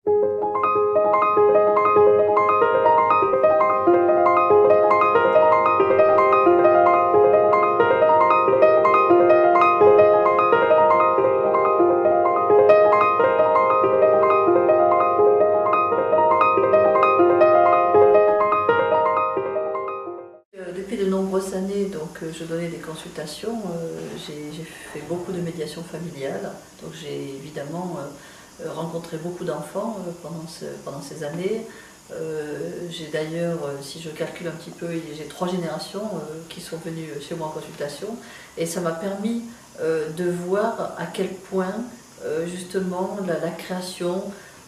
Depuis de nombreuses années, je donnais des consultations, j'ai fait beaucoup de médiation familiale, donc j'ai évidemment rencontré beaucoup d'enfants pendant ces années. J'ai d'ailleurs, si je calcule un petit peu, j'ai 3 générations qui sont venues chez moi en consultation, et ça m'a permis de voir à quel point justement la création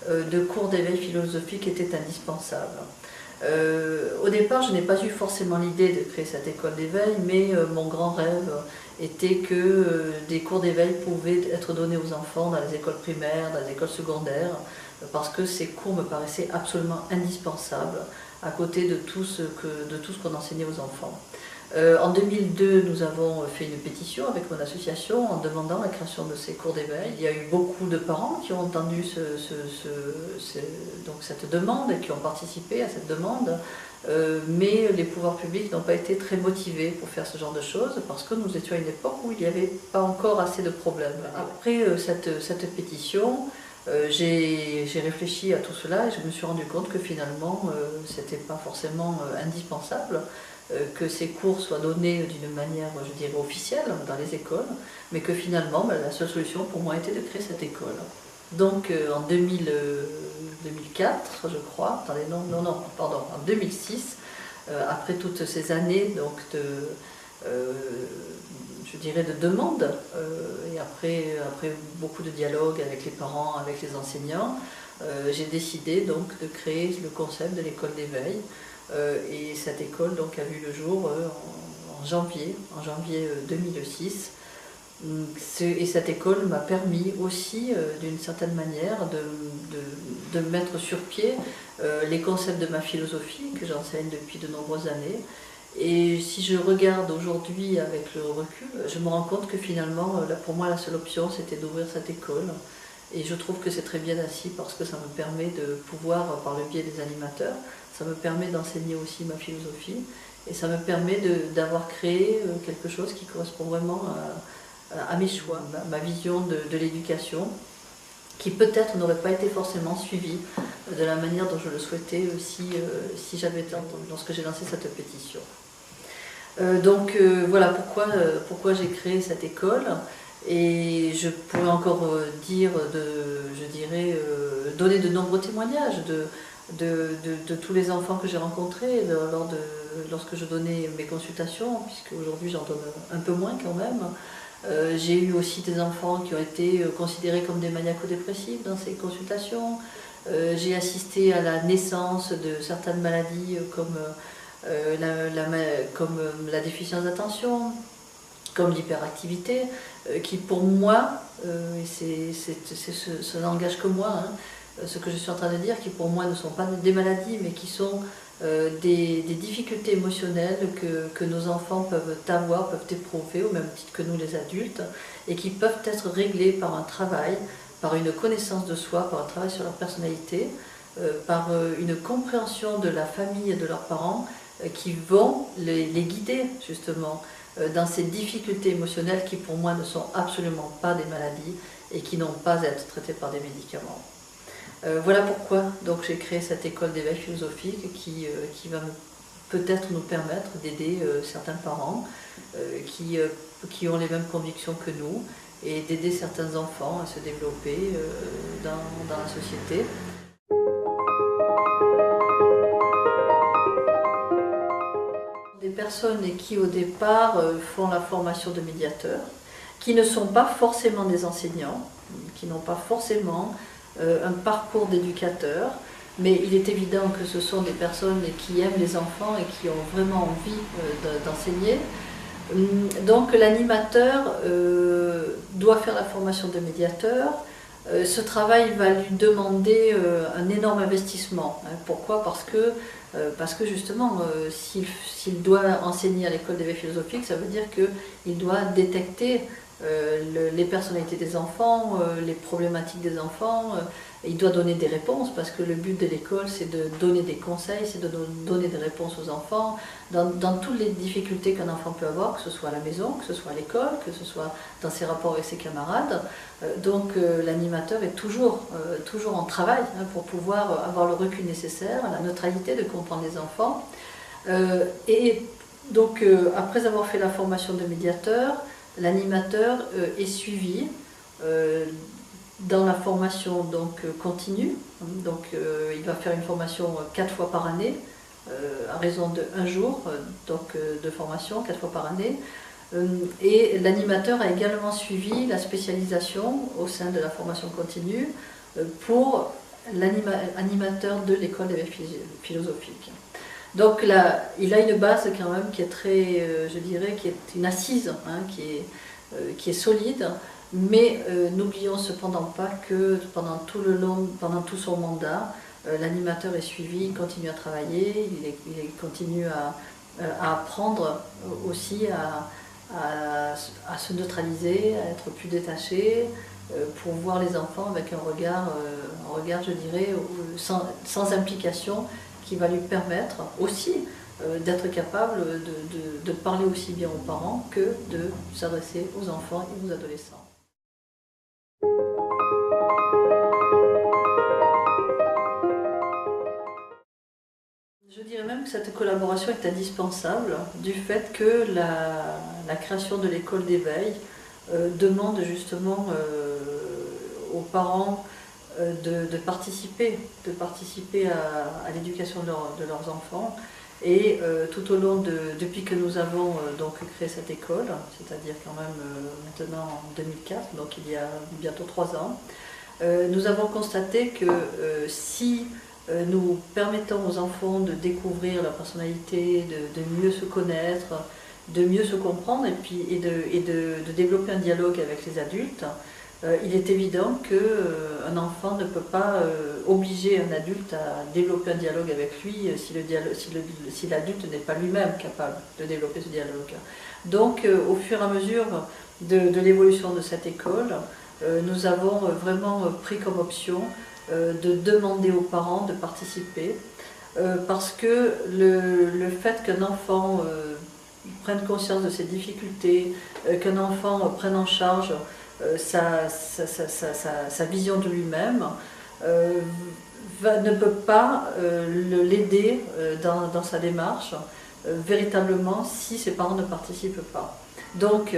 de cours d'éveil philosophique était indispensable. Au départ, je n'ai pas eu forcément l'idée de créer cette école d'éveil, mais mon grand rêve était que des cours d'éveil pouvaient être donnés aux enfants dans les écoles primaires, dans les écoles secondaires, parce que ces cours me paraissaient absolument indispensables à côté de tout ce qu'on enseignait aux enfants. En 2002, nous avons fait une pétition avec mon association en demandant la création de ces cours d'éveil. Il y a eu beaucoup de parents qui ont entendu cette demande et qui ont participé à cette demande, mais les pouvoirs publics n'ont pas été très motivés pour faire ce genre de choses parce que nous étions à une époque où il n'y avait pas encore assez de problèmes. Après cette pétition, j'ai réfléchi à tout cela et je me suis rendu compte que finalement c'était pas forcément indispensable que ces cours soient donnés d'une manière, je dirais, officielle dans les écoles, mais que finalement la seule solution pour moi était de créer cette école. Donc en 2004, je crois, en 2006, après toutes ces années donc je dirais de demande, et après beaucoup de dialogues avec les parents, avec les enseignants, j'ai décidé donc de créer le concept de l'école d'éveil. Et cette école donc, a vu le jour en janvier 2006. Et cette école m'a permis aussi, d'une certaine manière, de mettre sur pied les concepts de ma philosophie que j'enseigne depuis de nombreuses années. Et si je regarde aujourd'hui avec le recul, je me rends compte que finalement, pour moi, la seule option, c'était d'ouvrir cette école. Et je trouve que c'est très bien ainsi parce que ça me permet de pouvoir, par le biais des animateurs, ça me permet d'enseigner aussi ma philosophie et ça me permet d'avoir créé quelque chose qui correspond vraiment à mes choix, ma vision de l'éducation, qui peut-être n'aurait pas été forcément suivie de la manière dont je le souhaitais si j'avais été entendue lorsque j'ai lancé cette pétition. Voilà pourquoi j'ai créé cette école. Et je pourrais encore donner de nombreux témoignages de tous les enfants que j'ai rencontrés lorsque je donnais mes consultations, puisque aujourd'hui j'en donne un peu moins quand même. J'ai eu aussi des enfants qui ont été considérés comme des maniaco-dépressifs dans ces consultations. J'ai assisté à la naissance de certaines maladies comme la déficience d'attention, comme l'hyperactivité, qui pour moi, ça n'engage que moi, ce que je suis en train de dire, qui pour moi ne sont pas des maladies, mais qui sont des difficultés émotionnelles que nos enfants peuvent éprouver, au même titre que nous les adultes, et qui peuvent être réglées par un travail, par une connaissance de soi, par un travail sur leur personnalité, par une compréhension de la famille et de leurs parents, qui vont les guider justement dans ces difficultés émotionnelles qui pour moi ne sont absolument pas des maladies et qui n'ont pas à être traitées par des médicaments. Voilà pourquoi j'ai créé cette école d'éveil philosophique qui va peut-être nous permettre d'aider certains parents qui ont les mêmes convictions que nous et d'aider certains enfants à se développer dans la société. Des personnes qui au départ font la formation de médiateurs, qui ne sont pas forcément des enseignants, qui n'ont pas forcément un parcours d'éducateur, mais il est évident que ce sont des personnes qui aiment les enfants et qui ont vraiment envie d'enseigner. Donc l'animateur doit faire la formation de médiateur. Ce travail va lui demander un énorme investissement. Pourquoi ? Parce que justement, s'il doit enseigner à l'école d'éveil philosophique, ça veut dire qu'il doit détecter les personnalités des enfants, les problématiques des enfants, il doit donner des réponses, parce que le but de l'école, c'est de donner des conseils, c'est de donner des réponses aux enfants, dans toutes les difficultés qu'un enfant peut avoir, que ce soit à la maison, que ce soit à l'école, que ce soit dans ses rapports avec ses camarades. Donc l'animateur est toujours en travail pour pouvoir avoir le recul nécessaire, la neutralité de comprendre les enfants. Et donc après avoir fait la formation de médiateur, l'animateur est suivi dans la formation donc, continue. Donc il va faire une formation 4 fois par année, à raison de 1 jour de formation 4 fois par année. Et l'animateur a également suivi la spécialisation au sein de la formation continue pour l'animateur de l'école d'éveil philosophique. Donc là, il a une base quand même qui est très, je dirais, qui est une assise, qui est solide, mais n'oublions cependant pas que pendant tout son mandat, l'animateur est suivi, il continue à travailler, il continue à apprendre aussi à se neutraliser, à être plus détaché, pour voir les enfants avec un regard, je dirais, sans implication, qui va lui permettre aussi d'être capable de parler aussi bien aux parents que de s'adresser aux enfants et aux adolescents. Je dirais même que cette collaboration est indispensable du fait que la création de l'école d'éveil demande justement aux parents de participer à l'éducation de leurs enfants. Et tout au long depuis que nous avons donc créé cette école, c'est-à-dire quand même maintenant en 2004, donc il y a bientôt 3 ans, nous avons constaté que si nous permettons aux enfants de découvrir leur personnalité, de mieux se connaître, de mieux se comprendre et de développer un dialogue avec les adultes, il est évident qu'un enfant ne peut pas obliger un adulte à développer un dialogue avec lui si l'adulte n'est pas lui-même capable de développer ce dialogue. Donc au fur et à mesure de l'évolution de cette école, nous avons vraiment pris comme option de demander aux parents de participer, parce que le fait qu'un enfant prenne conscience de ses difficultés, qu'un enfant prenne en charge sa vision de lui-même, ne peut pas l'aider dans sa démarche véritablement si ses parents ne participent pas. Donc,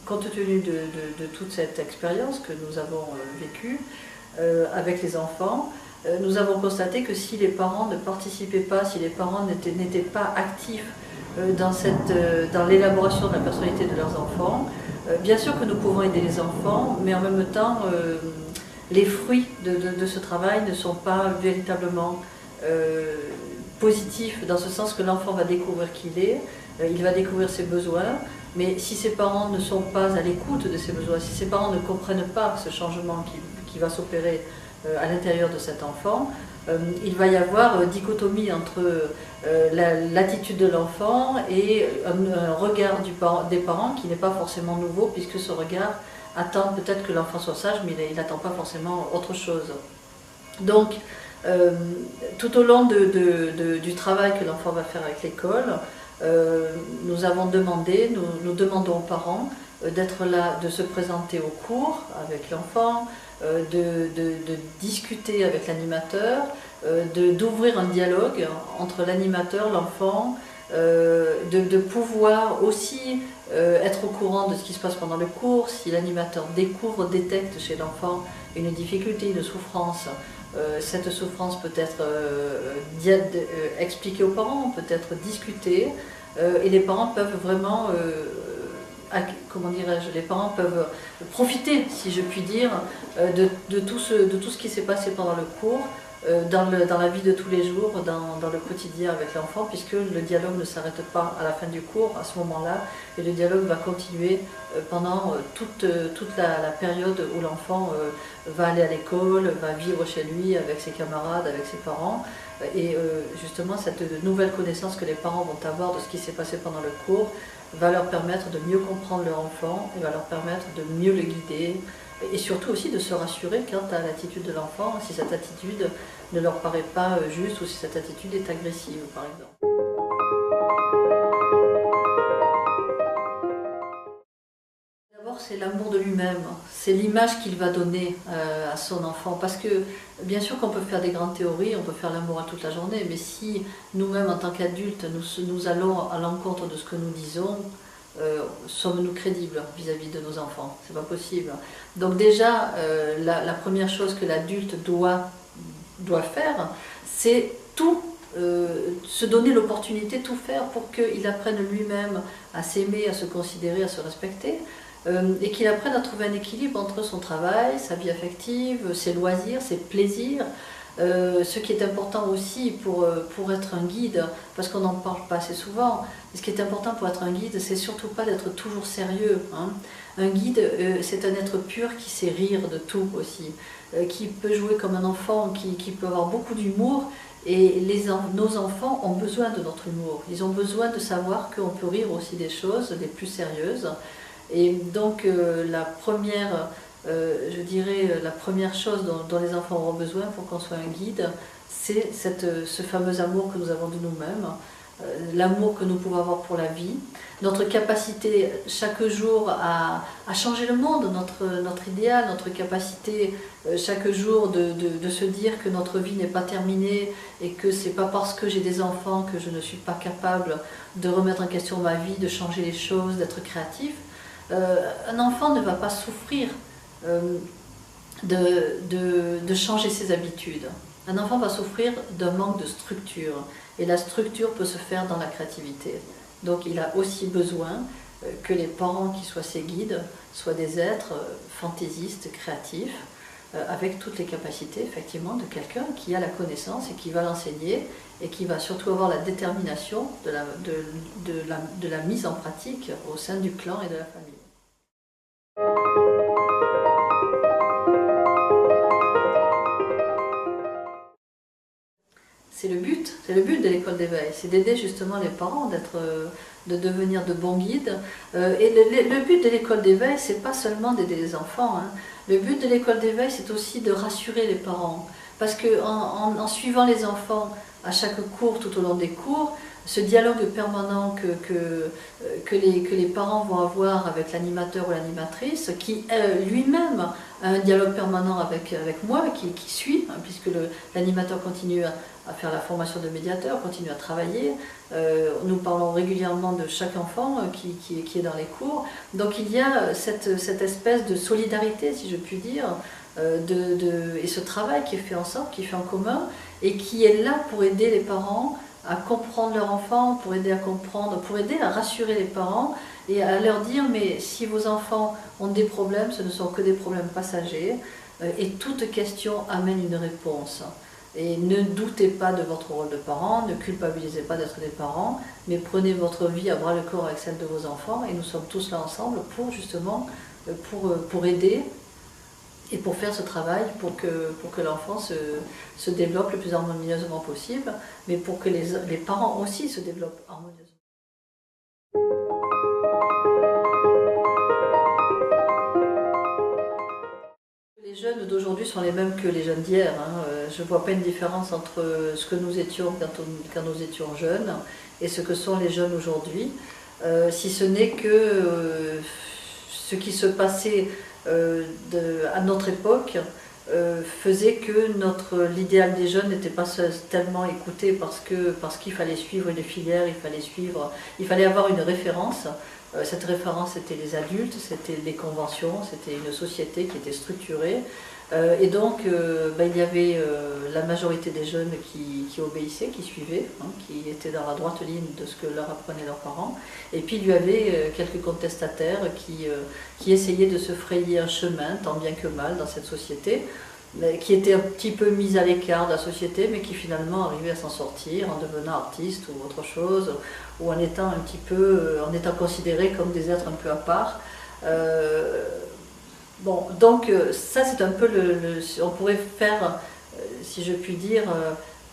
compte tenu de toute cette expérience que nous avons vécue avec les enfants, nous avons constaté que si les parents ne participaient pas, si les parents n'étaient pas actifs dans l'élaboration de la personnalité de leurs enfants, bien sûr que nous pouvons aider les enfants, mais en même temps, les fruits de ce travail ne sont pas véritablement positifs, dans ce sens que l'enfant va découvrir qui il est, il va découvrir ses besoins, mais si ses parents ne sont pas à l'écoute de ses besoins, si ses parents ne comprennent pas ce changement qui va s'opérer à l'intérieur de cet enfant, il va y avoir dichotomie entre l'attitude de l'enfant et un regard des parents qui n'est pas forcément nouveau, puisque ce regard attend peut-être que l'enfant soit sage, mais il n'attend pas forcément autre chose. Donc, tout au long du travail que l'enfant va faire avec l'école, nous avons demandé, nous demandons aux parents d'être là, de se présenter au cours avec l'enfant, de discuter avec l'animateur, d'ouvrir un dialogue entre l'animateur, l'enfant, de pouvoir aussi être au courant de ce qui se passe pendant le cours. Si l'animateur détecte chez l'enfant une difficulté, une souffrance, cette souffrance peut être expliquée aux parents, peut être discutée, et les parents peuvent vraiment, comment dirais-je, les parents peuvent profiter, si je puis dire, de tout ce qui s'est passé pendant le cours, dans la vie de tous les jours, dans le quotidien avec l'enfant, puisque le dialogue ne s'arrête pas à la fin du cours, à ce moment-là, et le dialogue va continuer pendant toute la période où l'enfant va aller à l'école, va vivre chez lui avec ses camarades, avec ses parents, et justement cette nouvelle connaissance que les parents vont avoir de ce qui s'est passé pendant le cours va leur permettre de mieux comprendre leur enfant et va leur permettre de mieux le guider, et surtout aussi de se rassurer quant à l'attitude de l'enfant, si cette attitude ne leur paraît pas juste ou si cette attitude est agressive, par exemple. D'abord, c'est l'amour de lui-même, c'est l'image qu'il va donner à son enfant. Parce que, bien sûr qu'on peut faire des grandes théories, on peut faire l'amour à toute la journée, mais si nous-mêmes, en tant qu'adultes, nous allons à l'encontre de ce que nous disons, sommes-nous crédibles vis-à-vis de nos enfants? C'est pas possible. Donc déjà, la première chose que l'adulte doit faire, c'est tout, se donner l'opportunité, tout faire pour qu'il apprenne lui-même à s'aimer, à se considérer, à se respecter, et qu'il apprenne à trouver un équilibre entre son travail, sa vie affective, ses loisirs, ses plaisirs. Ce qui est important aussi pour être un guide, parce qu'on n'en parle pas assez souvent, ce qui est important pour être un guide, c'est surtout pas d'être toujours sérieux, hein. Un guide, c'est un être pur qui sait rire de tout aussi, qui peut jouer comme un enfant, qui peut avoir beaucoup d'humour, et nos enfants ont besoin de notre humour. Ils ont besoin de savoir qu'on peut rire aussi des choses les plus sérieuses. Et donc je dirais, la première chose dont les enfants auront besoin pour qu'on soit un guide, c'est ce fameux amour que nous avons de nous-mêmes, l'amour que nous pouvons avoir pour la vie, notre capacité chaque jour à changer le monde, notre idéal, notre capacité chaque jour de se dire que notre vie n'est pas terminée et que c'est pas parce que j'ai des enfants que je ne suis pas capable de remettre en question ma vie, de changer les choses, d'être créatif. Un enfant ne va pas souffrir de changer ses habitudes. Un enfant va souffrir d'un manque de structure, et la structure peut se faire dans la créativité. Donc il a aussi besoin que les parents qui soient ses guides soient des êtres fantaisistes, créatifs, avec toutes les capacités effectivement de quelqu'un qui a la connaissance et qui va l'enseigner, et qui va surtout avoir la détermination de la mise en pratique au sein du clan et de la famille. C'est le but de l'école d'éveil, c'est d'aider justement les parents de devenir de bons guides. Et le but de l'école d'éveil, c'est pas seulement d'aider les enfants, hein. Le but de l'école d'éveil, c'est aussi de rassurer les parents. Parce qu'en suivant les enfants à chaque cours, tout au long des cours, ce dialogue permanent que les parents vont avoir avec l'animateur ou l'animatrice, qui lui-même a un dialogue permanent avec moi, qui suit, hein, puisque l'animateur continue à faire la formation de médiateur, continue à travailler. Nous parlons régulièrement de chaque enfant qui est dans les cours. Donc il y a cette espèce de solidarité, si je puis dire, et ce travail qui est fait ensemble, qui est fait en commun, et qui est là pour aider les parents à comprendre leur enfant, pour aider à comprendre, pour aider à rassurer les parents et à leur dire mais si vos enfants ont des problèmes, ce ne sont que des problèmes passagers, et toute question amène une réponse. Et ne doutez pas de votre rôle de parent, ne culpabilisez pas d'être des parents, mais prenez votre vie à bras le corps avec celle de vos enfants, et nous sommes tous là ensemble pour justement pour aider et pour faire ce travail, pour que l'enfant se développe le plus harmonieusement possible, mais pour que les parents aussi se développent harmonieusement. Les jeunes d'aujourd'hui sont les mêmes que les jeunes d'hier, hein. Je ne vois pas une différence entre ce que nous étions quand nous étions jeunes et ce que sont les jeunes aujourd'hui, si ce n'est que ce qui se passait à notre époque faisait que l'idéal des jeunes n'était pas tellement écouté parce qu'il fallait suivre une filière, il fallait avoir une référence. Cette référence, c'était les adultes, c'était les conventions, c'était une société qui était structurée. Et donc, il y avait la majorité des jeunes qui obéissaient, qui suivaient, hein, qui étaient dans la droite ligne de ce que leur apprenaient leurs parents. Et puis, il y avait quelques contestataires qui essayaient de se frayer un chemin, tant bien que mal, dans cette société, qui étaient un petit peu mis à l'écart de la société, mais qui finalement arrivaient à s'en sortir en devenant artistes ou autre chose, ou en étant en étant considérés comme des êtres un peu à part. Bon, donc ça c'est un peu on pourrait faire, si je puis dire,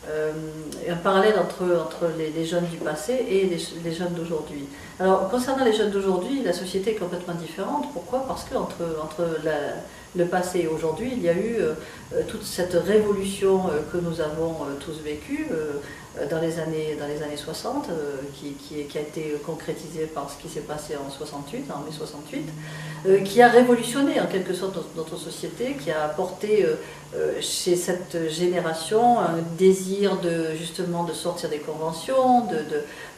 un parallèle entre les jeunes du passé et les jeunes d'aujourd'hui. Alors concernant les jeunes d'aujourd'hui, la société est complètement différente. Pourquoi? Parce que entre le passé et aujourd'hui, il y a eu toute cette révolution que nous avons tous vécue dans les années 60, qui a été concrétisée par ce qui s'est passé en 68, en mai 68, qui a révolutionné en quelque sorte notre société, qui a apporté chez cette génération un désir justement de sortir des conventions,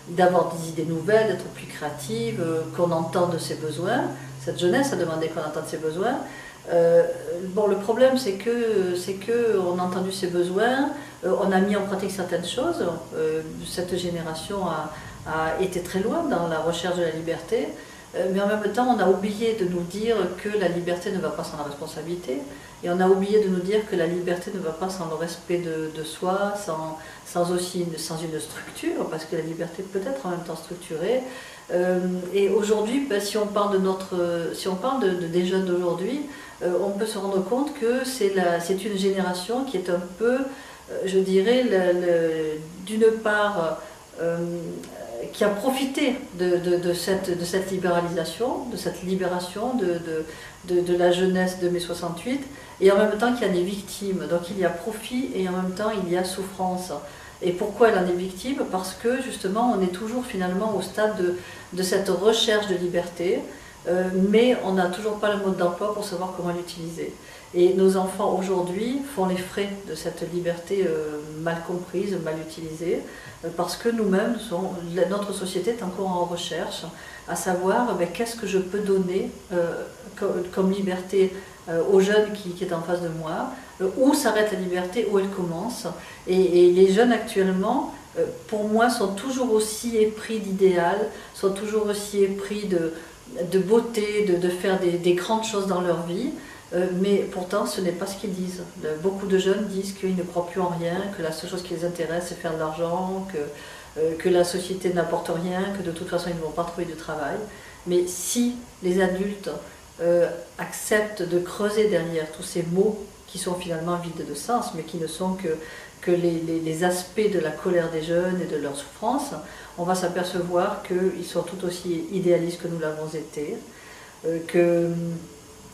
d'avoir des idées nouvelles, d'être plus créative, qu'on entende ses besoins. Cette jeunesse a demandé qu'on entende ses besoins. Bon, le problème, c'est que on a entendu ses besoins, on a mis en pratique certaines choses. Cette génération a été très loin dans la recherche de la liberté, mais en même temps, on a oublié de nous dire que la liberté ne va pas sans la responsabilité, et on a oublié de nous dire que la liberté ne va pas sans le respect de soi, sans une structure, parce que la liberté peut être en même temps structurée. Et aujourd'hui, ben, si on parle des jeunes d'aujourd'hui, on peut se rendre compte que c'est une génération qui est un peu, je dirais, d'une part, qui a profité de cette libéralisation, de cette libération de la jeunesse de mai 68, et en même temps qui en est victime. Donc il y a profit et en même temps il y a souffrance. Et pourquoi elle en est victime? Parce que justement on est toujours finalement au stade de cette recherche de liberté, mais on n'a toujours pas le mode d'emploi pour savoir comment l'utiliser. Et nos enfants aujourd'hui font les frais de cette liberté mal comprise, mal utilisée, parce que nous-mêmes, notre société est encore en recherche, à savoir qu'est-ce que je peux donner comme liberté aux jeunes qui est en face de moi, où s'arrête la liberté, où elle commence. Et les jeunes actuellement, pour moi, sont toujours aussi épris d'idéal, sont toujours aussi épris de beauté, de faire des grandes choses dans leur vie. Mais pourtant, ce n'est pas ce qu'ils disent. Beaucoup de jeunes disent qu'ils ne croient plus en rien, que la seule chose qui les intéresse, c'est faire de l'argent, que la société n'apporte rien, que de toute façon, ils ne vont pas trouver de travail. Mais si les adultes acceptent de creuser derrière tous ces mots qui sont finalement vides de sens, mais qui ne sont que les aspects de la colère des jeunes et de leur souffrance, on va s'apercevoir qu'ils sont tout aussi idéalistes que nous l'avons été,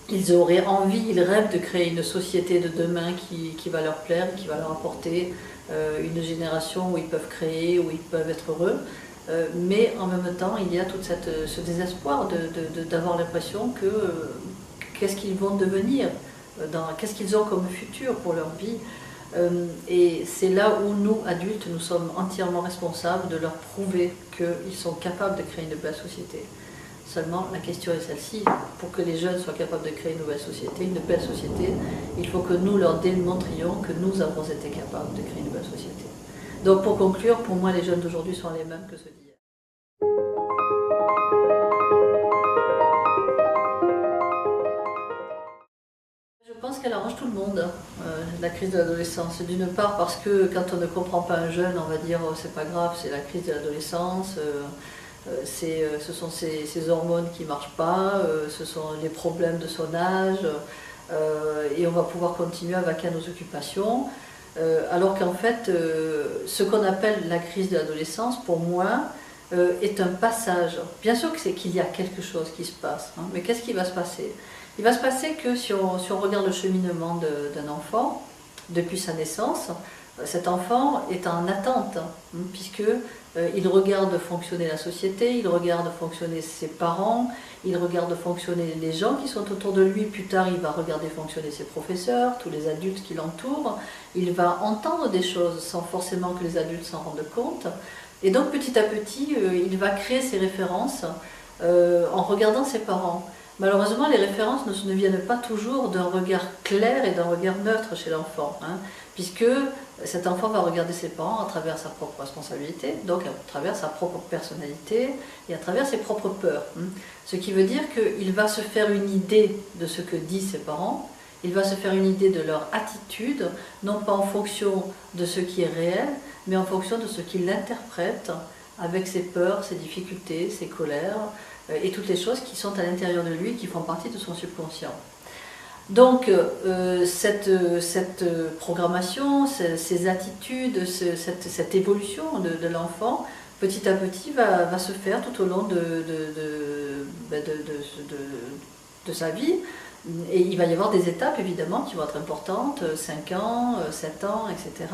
qu'ils auraient envie, ils rêvent de créer une société de demain qui va leur plaire, qui va leur apporter une génération où ils peuvent créer, où ils peuvent être heureux. Mais en même temps, il y a tout ce désespoir d'avoir l'impression que qu'est-ce qu'ils vont devenir, qu'est-ce qu'ils ont comme futur pour leur vie. Et c'est là où nous, adultes, nous sommes entièrement responsables de leur prouver qu'ils sont capables de créer une belle société. Seulement, la question est celle-ci. Pour que les jeunes soient capables de créer une nouvelle société, une belle société, il faut que nous leur démontrions que nous avons été capables de créer une belle société. Donc pour conclure, pour moi, les jeunes d'aujourd'hui sont les mêmes que ceux d'hier. Je pense qu'elle arrange tout le monde, la crise de l'adolescence. D'une part parce que quand on ne comprend pas un jeune, on va dire oh, c'est pas grave, c'est la crise de l'adolescence. Ce sont ces hormones qui ne marchent pas, ce sont les problèmes de son âge, et on va pouvoir continuer à vaquer à nos occupations. Alors qu'en fait, ce qu'on appelle la crise de l'adolescence, pour moi, est un passage. Bien sûr qu'il y a quelque chose qui se passe, hein, mais qu'est-ce qui va se passer? Il va se passer que si on regarde le cheminement d'un enfant, depuis sa naissance, cet enfant est en attente, hein, puisqu'il regarde fonctionner la société, il regarde fonctionner ses parents, il regarde fonctionner les gens qui sont autour de lui. Plus tard, il va regarder fonctionner ses professeurs, tous les adultes qui l'entourent. Il va entendre des choses sans forcément que les adultes s'en rendent compte. Et donc, petit à petit, il va créer ses références en regardant ses parents. Malheureusement, les références ne viennent pas toujours d'un regard clair et d'un regard neutre chez l'enfant, hein, puisque cet enfant va regarder ses parents à travers sa propre responsabilité, donc à travers sa propre personnalité et à travers ses propres peurs. Hein. Ce qui veut dire qu'il va se faire une idée de ce que disent ses parents, il va se faire une idée de leur attitude, non pas en fonction de ce qui est réel, mais en fonction de ce qu'il interprète avec ses peurs, ses difficultés, ses colères, et toutes les choses qui sont à l'intérieur de lui, qui font partie de son subconscient. Donc cette programmation, ces attitudes, cette évolution de l'enfant, petit à petit va se faire tout au long de sa vie, Et il va y avoir des étapes évidemment qui vont être importantes, 5 ans, 7 ans, etc.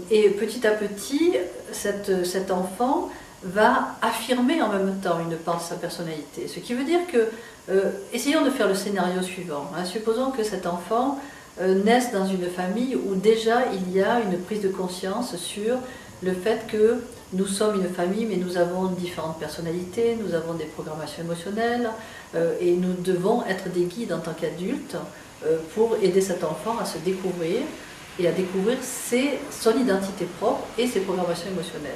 Et petit à petit, cet enfant va affirmer en même temps une part de sa personnalité. Ce qui veut dire que, essayons de faire le scénario suivant. Hein. Supposons que cet enfant naisse dans une famille où déjà il y a une prise de conscience sur le fait que nous sommes une famille, mais nous avons différentes personnalités, nous avons des programmations émotionnelles, et nous devons être des guides en tant qu'adultes pour aider cet enfant à se découvrir et à découvrir son identité propre et ses programmations émotionnelles.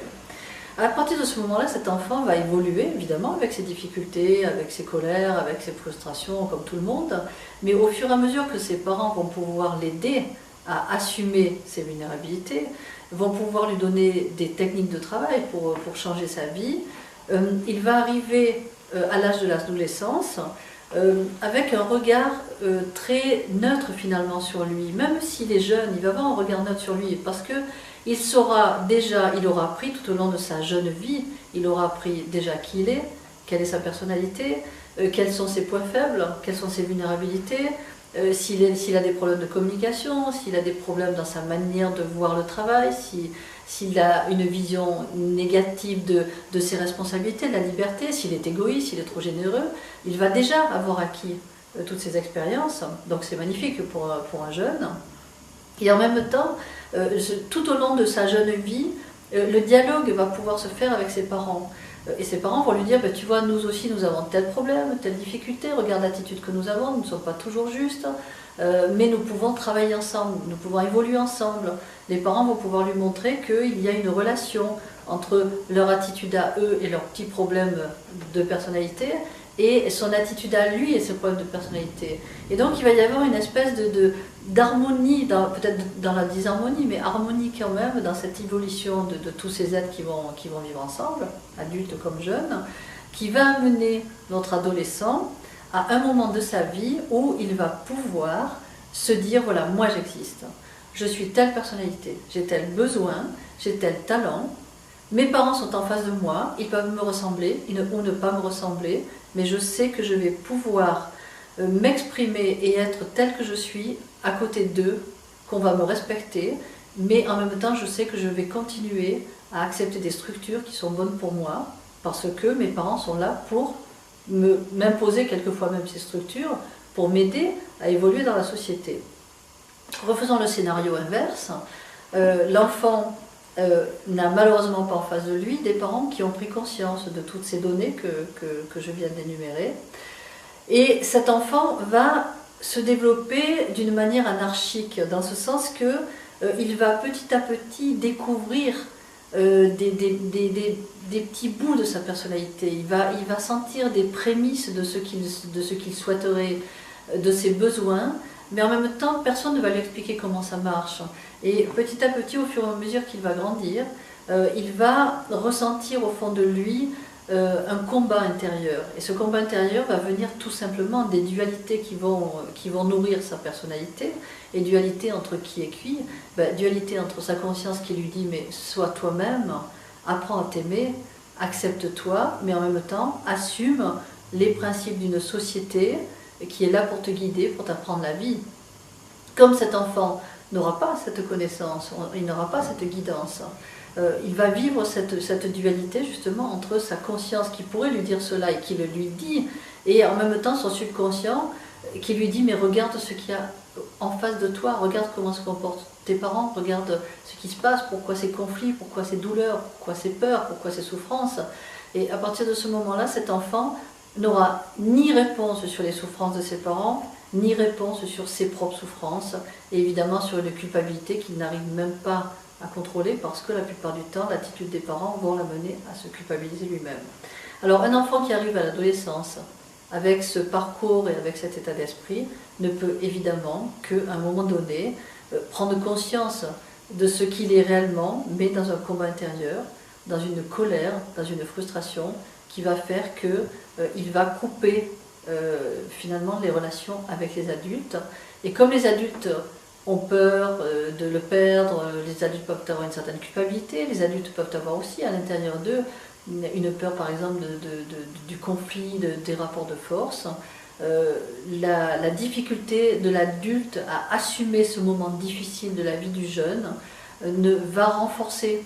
À partir de ce moment-là, cet enfant va évoluer, évidemment, avec ses difficultés, avec ses colères, avec ses frustrations, comme tout le monde, mais au fur et à mesure que ses parents vont pouvoir l'aider à assumer ses vulnérabilités, vont pouvoir lui donner des techniques de travail pour changer sa vie, il va arriver à l'âge de l'adolescence avec un regard très neutre finalement sur lui. Même s'il est jeune, il va avoir un regard neutre sur lui parce que il saura déjà, il aura appris tout au long de sa jeune vie, il aura appris déjà qui il est, quelle est sa personnalité, quels sont ses points faibles, quelles sont ses vulnérabilités, s'il a des problèmes de communication, s'il a des problèmes dans sa manière de voir le travail, s'il a une vision négative de ses responsabilités, de la liberté, s'il est égoïste, s'il est trop généreux, il va déjà avoir acquis toutes ces expériences. Donc c'est magnifique pour un jeune. Et en même temps, tout au long de sa jeune vie, le dialogue va pouvoir se faire avec ses parents. Et ses parents vont lui dire, ben, tu vois, nous aussi nous avons tel problème, telle difficulté, regarde l'attitude que nous avons, nous ne sommes pas toujours justes, mais nous pouvons travailler ensemble, nous pouvons évoluer ensemble. Les parents vont pouvoir lui montrer qu'il y a une relation entre leur attitude à eux et leurs petits problèmes de personnalité, et son attitude à lui et ses problèmes de personnalité. Et donc il va y avoir une espèce d'harmonie, peut-être dans la disharmonie, mais harmonie quand même dans cette évolution de tous ces êtres qui vont vivre ensemble, adultes comme jeunes, qui va amener notre adolescent à un moment de sa vie où il va pouvoir se dire, voilà, moi j'existe, je suis telle personnalité, j'ai tel besoin, j'ai tel talent, mes parents sont en face de moi, ils peuvent me ressembler ou ne pas me ressembler, mais je sais que je vais pouvoir m'exprimer et être tel que je suis à côté d'eux, qu'on va me respecter, mais en même temps je sais que je vais continuer à accepter des structures qui sont bonnes pour moi, parce que mes parents sont là pour m'imposer quelquefois même ces structures, pour m'aider à évoluer dans la société. Refaisons le scénario inverse, l'enfant n'a malheureusement pas en face de lui des parents qui ont pris conscience de toutes ces données que je viens d'énumérer. Et cet enfant va se développer d'une manière anarchique, dans ce sens qu'il va petit à petit découvrir des petits bouts de sa personnalité. Il va sentir des prémices de ce qu'il souhaiterait, de ses besoins, mais en même temps, personne ne va lui expliquer comment ça marche. Et petit à petit, au fur et à mesure qu'il va grandir, il va ressentir au fond de lui un combat intérieur. Et ce combat intérieur va venir tout simplement des dualités qui vont nourrir sa personnalité. Et dualité entre qui et qui, dualité entre sa conscience qui lui dit mais sois toi-même, apprends à t'aimer, accepte-toi, mais en même temps assume les principes d'une société qui est là pour te guider, pour t'apprendre la vie. Comme cet enfant n'aura pas cette connaissance, il n'aura pas cette guidance, il va vivre cette dualité justement entre sa conscience qui pourrait lui dire cela et qui le lui dit, et en même temps son subconscient qui lui dit mais regarde ce qu'il y a en face de toi, regarde comment se comportent tes parents, regarde ce qui se passe, pourquoi ces conflits, pourquoi ces douleurs, pourquoi ces peurs, pourquoi ces souffrances. Et à partir de ce moment-là, cet enfant n'aura ni réponse sur les souffrances de ses parents, ni réponse sur ses propres souffrances, et évidemment sur une culpabilité qu'il n'arrive même pas à contrôler, parce que la plupart du temps, l'attitude des parents vont l'amener à se culpabiliser lui-même. Alors un enfant qui arrive à l'adolescence, avec ce parcours et avec cet état d'esprit, ne peut évidemment qu'à un moment donné, prendre conscience de ce qu'il est réellement, mais dans un combat intérieur, dans une colère, dans une frustration, qui va faire qu'il va couper finalement les relations avec les adultes. Et comme les adultes ont peur de le perdre, les adultes peuvent avoir une certaine culpabilité, les adultes peuvent avoir aussi à l'intérieur d'eux une peur par exemple du conflit, des rapports de force. la difficulté de l'adulte à assumer ce moment difficile de la vie du jeune va renforcer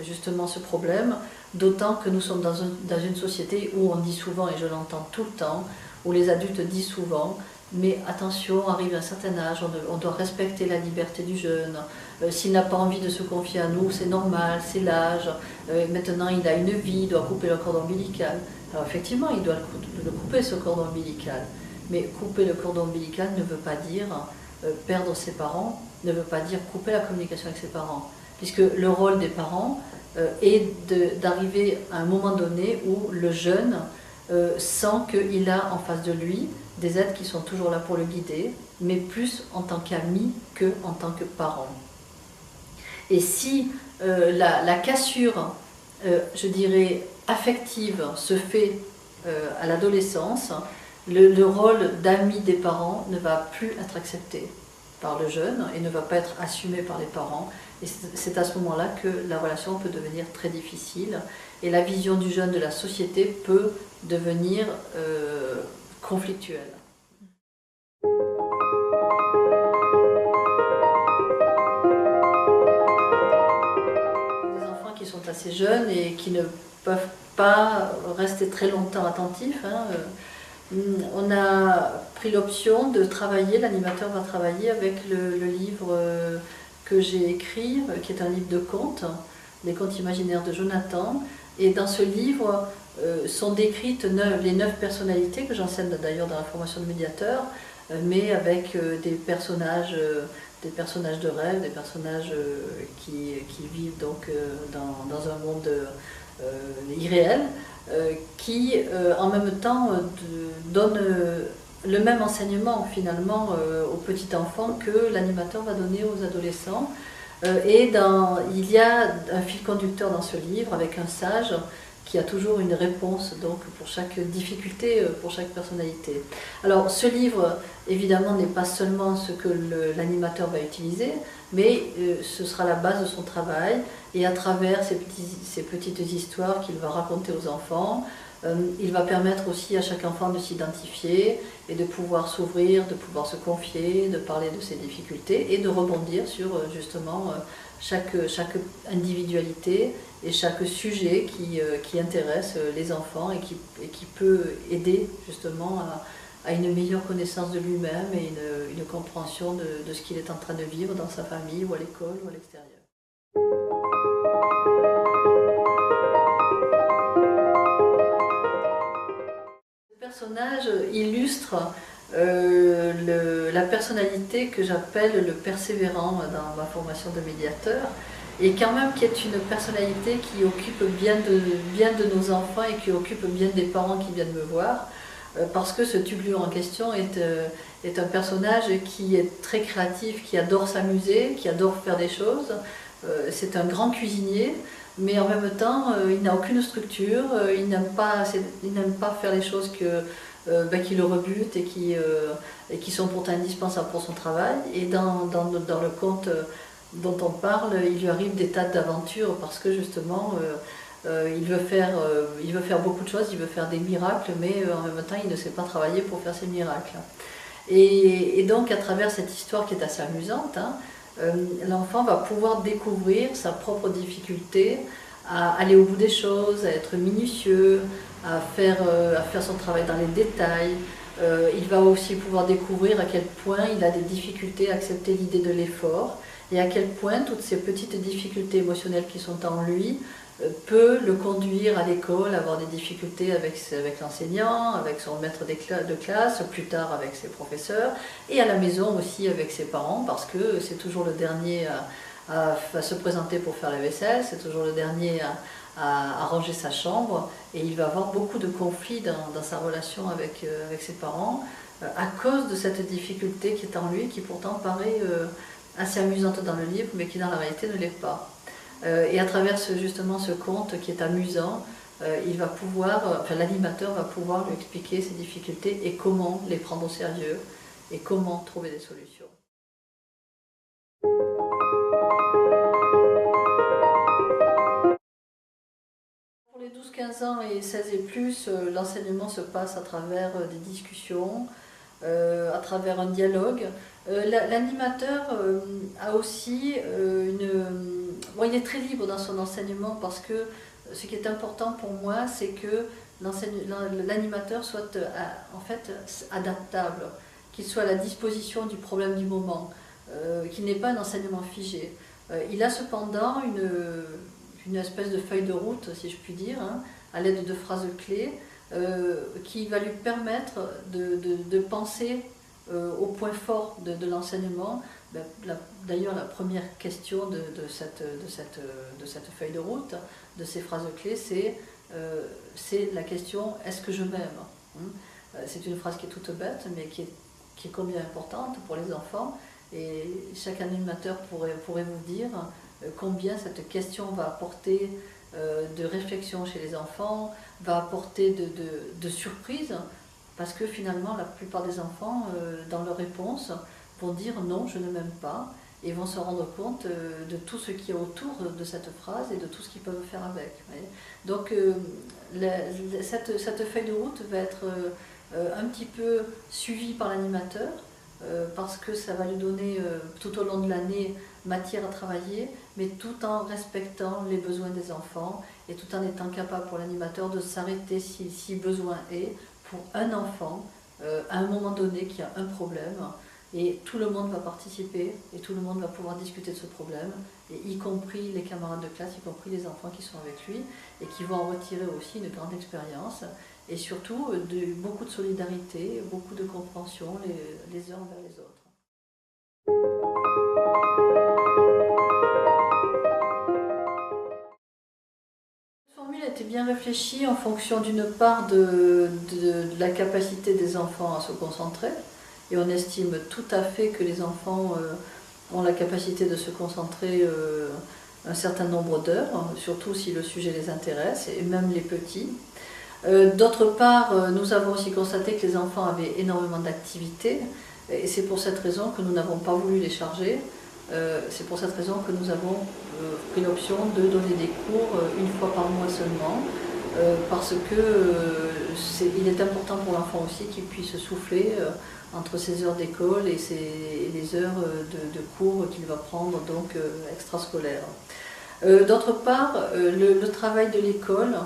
justement ce problème, d'autant que nous sommes dans une société où on dit souvent, et je l'entends tout le temps, où les adultes disent souvent: mais attention, arrive un certain âge, on doit respecter la liberté du jeune. S'il n'a pas envie de se confier à nous, c'est normal, c'est l'âge. Maintenant, il a une vie, il doit couper le cordon ombilical. Alors effectivement, il doit le couper, ce cordon ombilical. Mais couper le cordon ombilical ne veut pas dire perdre ses parents, ne veut pas dire couper la communication avec ses parents. Puisque le rôle des parents est d'arriver à un moment donné où le jeune sent qu'il a en face de lui des êtres qui sont toujours là pour le guider, mais plus en tant qu'ami que en tant que parent. Et si la cassure, je dirais, affective se fait à l'adolescence, le rôle d'ami des parents ne va plus être accepté par le jeune et ne va pas être assumé par les parents. Et c'est à ce moment-là que la relation peut devenir très difficile et la vision du jeune de la société peut devenir conflictuelle. Des enfants qui sont assez jeunes et qui ne peuvent pas rester très longtemps attentifs. On a pris l'option de travailler, l'animateur va travailler avec le livre que j'ai écrit, qui est un livre de contes, Les contes imaginaires de Jonathan. Et dans ce livre sont décrites les 9 personnalités que j'enseigne d'ailleurs dans la formation de médiateur, mais avec des personnages de rêve, des personnages qui vivent donc dans un monde irréel, qui en même temps donnent le même enseignement finalement aux petits enfants que l'animateur va donner aux adolescents. Il y a un fil conducteur dans ce livre avec un sage qui a toujours une réponse donc, pour chaque difficulté, pour chaque personnalité. Alors ce livre, évidemment, n'est pas seulement ce que l'animateur va utiliser, mais ce sera la base de son travail, et à travers ces petites histoires qu'il va raconter aux enfants, il va permettre aussi à chaque enfant de s'identifier et de pouvoir s'ouvrir, de pouvoir se confier, de parler de ses difficultés et de rebondir sur justement chaque individualité et chaque sujet qui intéresse les enfants et qui peut aider justement à une meilleure connaissance de lui-même et une compréhension de ce qu'il est en train de vivre dans sa famille ou à l'école ou à l'extérieur. Ce personnage illustre la personnalité que j'appelle le persévérant dans ma formation de médiateur, et quand même qui est une personnalité qui occupe bien de nos enfants et qui occupe bien des parents qui viennent me voir, parce que ce tubulure en question est un personnage qui est très créatif, qui adore s'amuser, qui adore faire des choses. C'est un grand cuisinier, mais en même temps, il n'a aucune structure, il n'aime pas faire les choses qui le rebutent et qui sont pourtant indispensables pour son travail. Et dans le conte dont on parle, il lui arrive des tas d'aventures parce que justement, il veut faire beaucoup de choses, il veut faire des miracles, mais en même temps, il ne sait pas travailler pour faire ces miracles. Et donc, à travers cette histoire qui est assez amusante, l'enfant va pouvoir découvrir sa propre difficulté à aller au bout des choses, à être minutieux, à faire son travail dans les détails. Il va aussi pouvoir découvrir à quel point il a des difficultés à accepter l'idée de l'effort et à quel point toutes ces petites difficultés émotionnelles qui sont en lui peut le conduire à l'école, à avoir des difficultés avec l'enseignant, avec son maître de classe, plus tard avec ses professeurs, et à la maison aussi avec ses parents, parce que c'est toujours le dernier à se présenter pour faire la vaisselle, c'est toujours le dernier à ranger sa chambre, et il va avoir beaucoup de conflits dans sa relation avec ses parents, à cause de cette difficulté qui est en lui, qui pourtant paraît assez amusante dans le livre, mais qui dans la réalité ne l'est pas. Et à travers justement ce conte qui est amusant, l'animateur va pouvoir lui expliquer ses difficultés et comment les prendre au sérieux et comment trouver des solutions. Pour les 12-15 15 ans et 16 et plus, l'enseignement se passe à travers des discussions, à travers un dialogue. L'animateur a aussi bon, il est très libre dans son enseignement parce que ce qui est important pour moi, c'est que l'animateur soit en fait adaptable, qu'il soit à la disposition du problème du moment, qu'il n'ait pas un enseignement figé. Il a cependant une espèce de feuille de route, si je puis dire, hein, à l'aide de phrases clés, qui va lui permettre de penser au point fort de l'enseignement. D'ailleurs, la première question de cette feuille de route, de ces phrases clés, c'est la question « Est-ce que je m'aime » C'est une phrase qui est toute bête, mais qui est combien importante pour les enfants. Et chaque animateur pourrait vous dire combien cette question va apporter de réflexion chez les enfants, va apporter de surprises, parce que finalement la plupart des enfants, dans leur réponse, vont dire non, je ne m'aime pas, et vont se rendre compte de tout ce qui est autour de cette phrase et de tout ce qu'ils peuvent faire avec. Donc cette feuille de route va être un petit peu suivie par l'animateur, parce que ça va lui donner tout au long de l'année matière à travailler, mais tout en respectant les besoins des enfants et tout en étant capable pour l'animateur de s'arrêter si besoin est pour un enfant à un moment donné qui a un problème, et tout le monde va participer et tout le monde va pouvoir discuter de ce problème, et y compris les camarades de classe, y compris les enfants qui sont avec lui et qui vont en retirer aussi une grande expérience et surtout beaucoup de solidarité, beaucoup de compréhension les uns envers les autres. La formule a été bien réfléchie en fonction d'une part de la capacité des enfants à se concentrer, et on estime tout à fait que les enfants ont la capacité de se concentrer un certain nombre d'heures, surtout si le sujet les intéresse, et même les petits. D'autre part, nous avons aussi constaté que les enfants avaient énormément d'activités, et c'est pour cette raison que nous n'avons pas voulu les charger. C'est pour cette raison que nous avons pris l'option de donner des cours une fois par mois seulement, parce que il est important pour l'enfant aussi qu'il puisse souffler entre ses heures d'école et les heures de cours qu'il va prendre, donc extrascolaires. D'autre part, le travail de l'école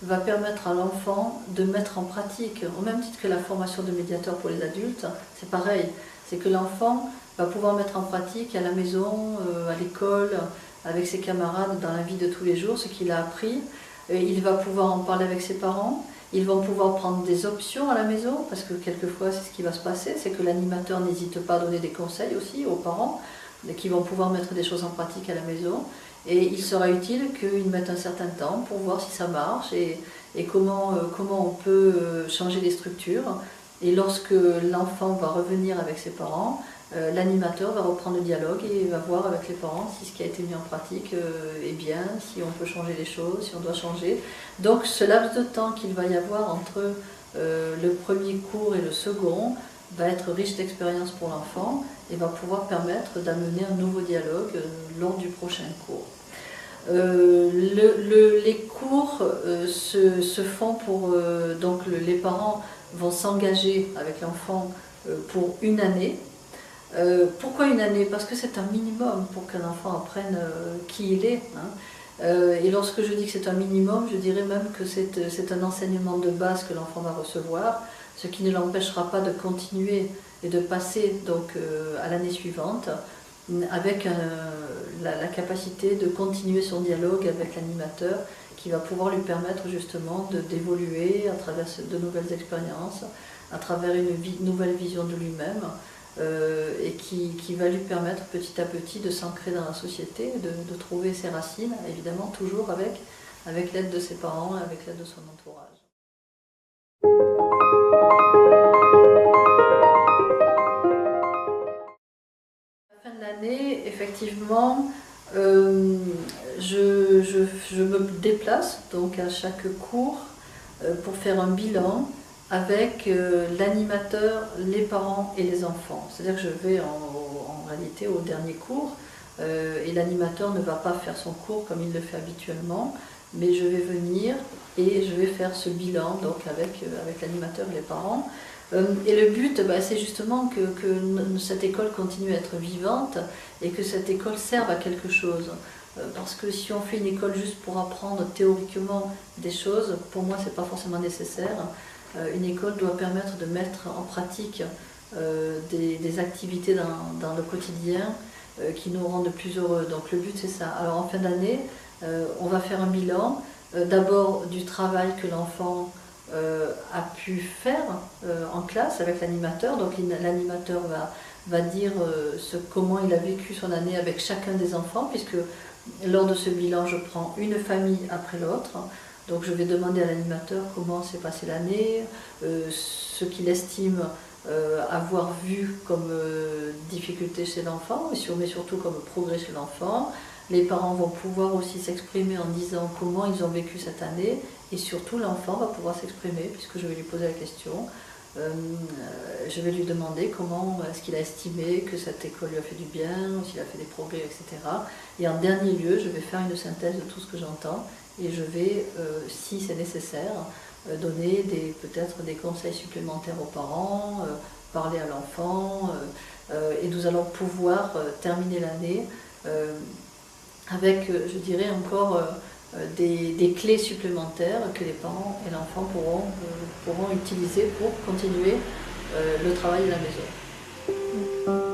va permettre à l'enfant de mettre en pratique, au même titre que la formation de médiateur pour les adultes, c'est pareil, c'est que l'enfant va pouvoir mettre en pratique à la maison, à l'école, avec ses camarades, dans la vie de tous les jours, ce qu'il a appris. Il va pouvoir en parler avec ses parents, ils vont pouvoir prendre des options à la maison, parce que quelquefois c'est ce qui va se passer, c'est que l'animateur n'hésite pas à donner des conseils aussi aux parents, qui vont pouvoir mettre des choses en pratique à la maison. Et il sera utile qu'ils mettent un certain temps pour voir si ça marche et comment on peut changer les structures. Et lorsque l'enfant va revenir avec ses parents, l'animateur va reprendre le dialogue et va voir avec les parents si ce qui a été mis en pratique est bien, si on peut changer les choses, si on doit changer. Donc ce laps de temps qu'il va y avoir entre le premier cours et le second va être riche d'expérience pour l'enfant et va pouvoir permettre d'amener un nouveau dialogue lors du prochain cours. Les cours se font pour... donc les parents vont s'engager avec l'enfant pour une année. Pourquoi une année? Parce que c'est un minimum pour qu'un enfant apprenne qui il est. Hein. Et lorsque je dis que c'est un minimum, je dirais même que c'est un enseignement de base que l'enfant va recevoir, ce qui ne l'empêchera pas de continuer et de passer donc, à l'année suivante avec la capacité de continuer son dialogue avec l'animateur qui va pouvoir lui permettre justement d'évoluer à travers de nouvelles expériences, à travers une nouvelle vision de lui-même. Et qui va lui permettre petit à petit de s'ancrer dans la société, de trouver ses racines, évidemment toujours avec l'aide de ses parents et avec l'aide de son entourage. À la fin de l'année, effectivement, je me déplace donc à chaque cours pour faire un bilan avec l'animateur, les parents et les enfants. C'est-à-dire que je vais en réalité au dernier cours et l'animateur ne va pas faire son cours comme il le fait habituellement, mais je vais venir et je vais faire ce bilan donc avec l'animateur et les parents. Et le but, c'est justement que cette école continue à être vivante et que cette école serve à quelque chose. Parce que si on fait une école juste pour apprendre théoriquement des choses, pour moi, ce n'est pas forcément nécessaire. Une école doit permettre de mettre en pratique des activités dans le quotidien qui nous rendent plus heureux. Donc le but, c'est ça. Alors en fin d'année, on va faire un bilan, d'abord du travail que l'enfant a pu faire en classe avec l'animateur. Donc l'animateur va dire comment il a vécu son année avec chacun des enfants, puisque lors de ce bilan, je prends une famille après l'autre. Donc je vais demander à l'animateur comment s'est passée l'année, ce qu'il estime avoir vu comme difficulté chez l'enfant, mais surtout comme progrès chez l'enfant. Les parents vont pouvoir aussi s'exprimer en disant comment ils ont vécu cette année, et surtout l'enfant va pouvoir s'exprimer puisque je vais lui poser la question. Je vais lui demander comment est-ce qu'il a estimé que cette école lui a fait du bien, s'il a fait des progrès, etc. Et en dernier lieu, je vais faire une synthèse de tout ce que j'entends et je vais, si c'est nécessaire, donner peut-être des conseils supplémentaires aux parents, parler à l'enfant, et nous allons pouvoir terminer l'année avec, je dirais, encore des clés supplémentaires que les parents et l'enfant pourront utiliser pour continuer le travail de la maison.